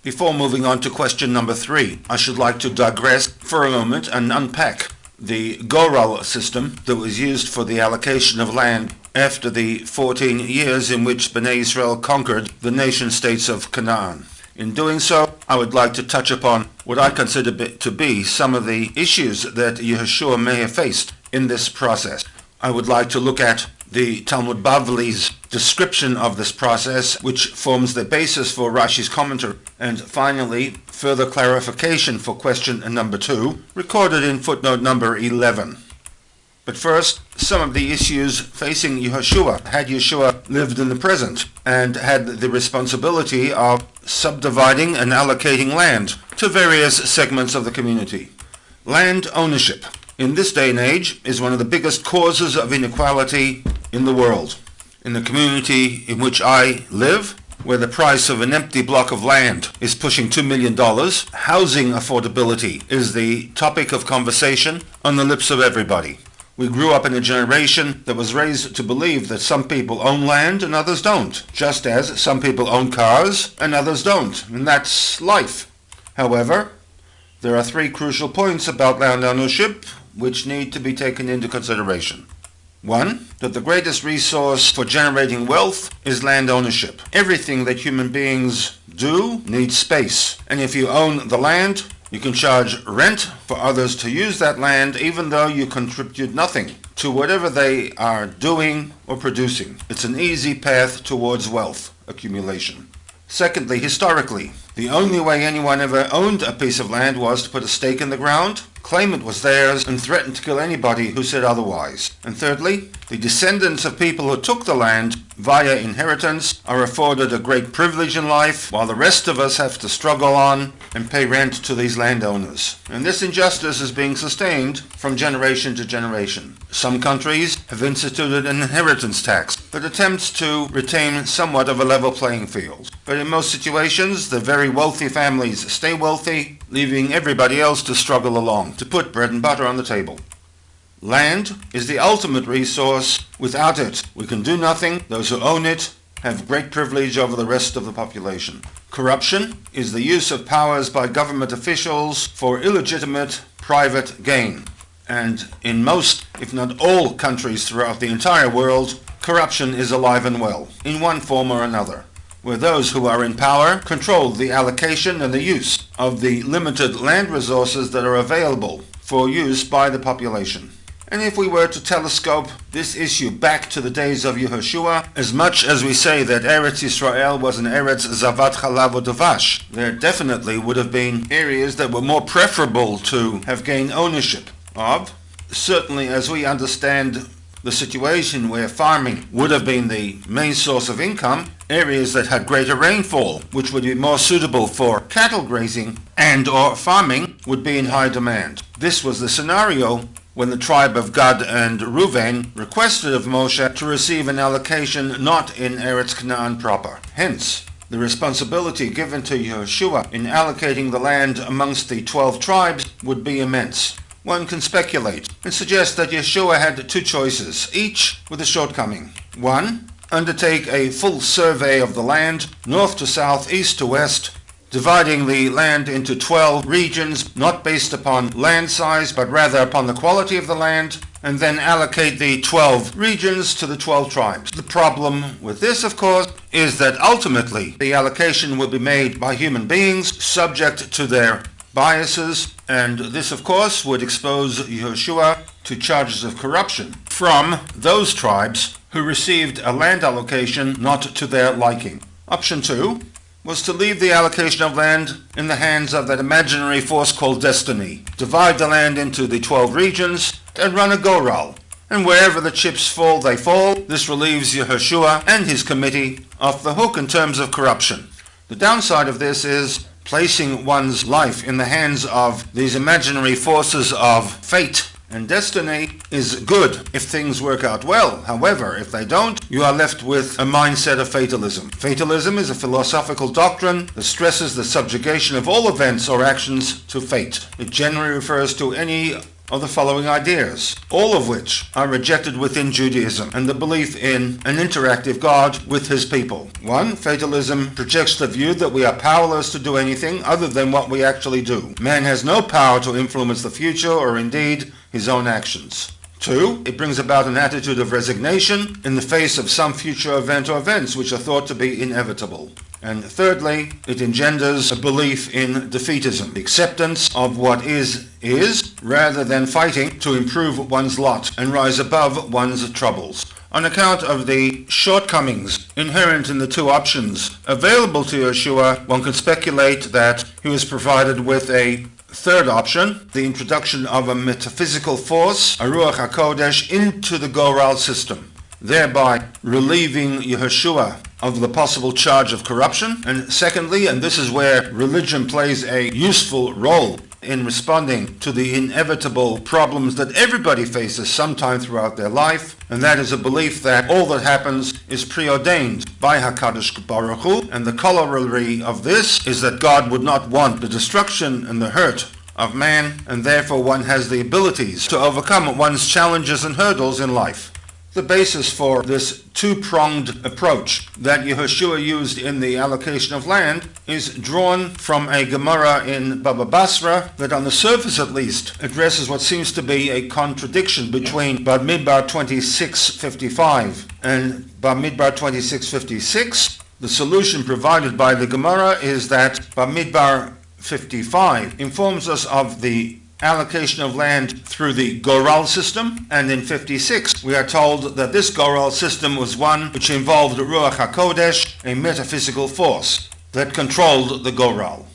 Before moving on to question number 3, I should like to digress for a moment and unpack the Goral system that was used for the allocation of land after the 14 years in which Bnei Israel conquered the nation-states of Canaan. In doing so, I would like to touch upon what I consider to be some of the issues that Yehoshua may have faced in this process. I would like to look at the Talmud Bavli's description of this process, which forms the basis for Rashi's commentary, and finally, further clarification for question number 2, recorded in footnote number 11. But first, some of the issues facing Yehoshua had Yehoshua lived in the present and had the responsibility of subdividing and allocating land to various segments of the community. Land ownership in this day and age is one of the biggest causes of inequality in the world. In the community in which I live, where the price of an empty block of land is pushing $2 million, housing affordability is the topic of conversation on the lips of everybody. We grew up in a generation that was raised to believe that some people own land and others don't, just as some people own cars and others don't, and that's life. However, there are 3 crucial points about land ownership which need to be taken into consideration. 1, that the greatest resource for generating wealth is land ownership. Everything that human beings do needs space, and if you own the land, you can charge rent for others to use that land even though you contribute nothing to whatever they are doing or producing. It's an easy path towards wealth accumulation. Secondly, historically, the only way anyone ever owned a piece of land was to put a stake in the ground, claim it was theirs, and threaten to kill anybody who said otherwise. And thirdly, the descendants of people who took the land via inheritance are afforded a great privilege in life, while the rest of us have to struggle on and pay rent to these landowners. And this injustice is being sustained from generation to generation. Some countries have instituted an inheritance tax that attempts to retain somewhat of a level playing field. But in most situations, the very wealthy families stay wealthy, leaving everybody else to struggle along, to put bread and butter on the table. Land is the ultimate resource. Without it, we can do nothing. Those who own it have great privilege over the rest of the population. Corruption is the use of powers by government officials for illegitimate private gain. And in most, if not all, countries throughout the entire world, corruption is alive and well, in one form or another, where those who are in power control the allocation and the use of the limited land resources that are available for use by the population. And if we were to telescope this issue back to the days of Yehoshua, as much as we say that Eretz Yisrael was an Eretz Zavat Chalav U'Davash, there definitely would have been areas that were more preferable to have gained ownership of. Certainly, as we understand the situation where farming would have been the main source of income, areas that had greater rainfall, which would be more suitable for cattle grazing and or farming, would be in high demand. This was the scenario when the tribe of Gad and Reuven requested of Moshe to receive an allocation not in Eretz Canaan proper. Hence, the responsibility given to Yehoshua in allocating the land amongst the 12 tribes would be immense. One can speculate and suggest that Yehoshua had 2 choices, each with a shortcoming. 1, undertake a full survey of the land, north to south, east to west, dividing the land into 12 regions, not based upon land size, but rather upon the quality of the land, and then allocate the 12 regions to the 12 tribes. The problem with this, of course, is that ultimately the allocation will be made by human beings, subject to their biases, and this, of course, would expose Yehoshua to charges of corruption from those tribes who received a land allocation not to their liking. Option 2 was to leave the allocation of land in the hands of that imaginary force called destiny. Divide the land into the 12 regions and run a go-roll. And wherever the chips fall, they fall. This relieves Yehoshua and his committee off the hook in terms of corruption. The downside of this is placing one's life in the hands of these imaginary forces of fate and destiny is good if things work out well. However, if they don't, you are left with a mindset of fatalism. Fatalism is a philosophical doctrine that stresses the subjugation of all events or actions to fate. It generally refers to any of the following ideas, all of which are rejected within Judaism and the belief in an interactive God with his people. 1. Fatalism projects the view that we are powerless to do anything other than what we actually do. Man has no power to influence the future or indeed his own actions. 2. It brings about an attitude of resignation in the face of some future event or events which are thought to be inevitable. And thirdly, it engenders a belief in defeatism, the acceptance of what is, rather than fighting to improve one's lot and rise above one's troubles. On account of the shortcomings inherent in the two options available to Yehoshua, one can speculate that he was provided with a third option, the introduction of a metaphysical force, a Ruach HaKodesh, into the Goral system, thereby relieving Yehoshua of the possible charge of corruption. And secondly, and this is where religion plays a useful role in responding to the inevitable problems that everybody faces sometime throughout their life, and that is a belief that all that happens is preordained by HaKadosh Baruch Hu, and the corollary of this is that God would not want the destruction and the hurt of man, and therefore one has the abilities to overcome one's challenges and hurdles in life. The basis for this two-pronged approach that Yehoshua used in the allocation of land is drawn from a Gemara in Baba Basra that, on the surface at least, addresses what seems to be a contradiction between Bamidbar 26:55 and Bamidbar 26:56. The solution provided by the Gemara is that Bamidbar 55 informs us of the allocation of land through the Goral system, and in 56 we are told that this Goral system was one which involved Ruach HaKodesh, a metaphysical force that controlled the Goral.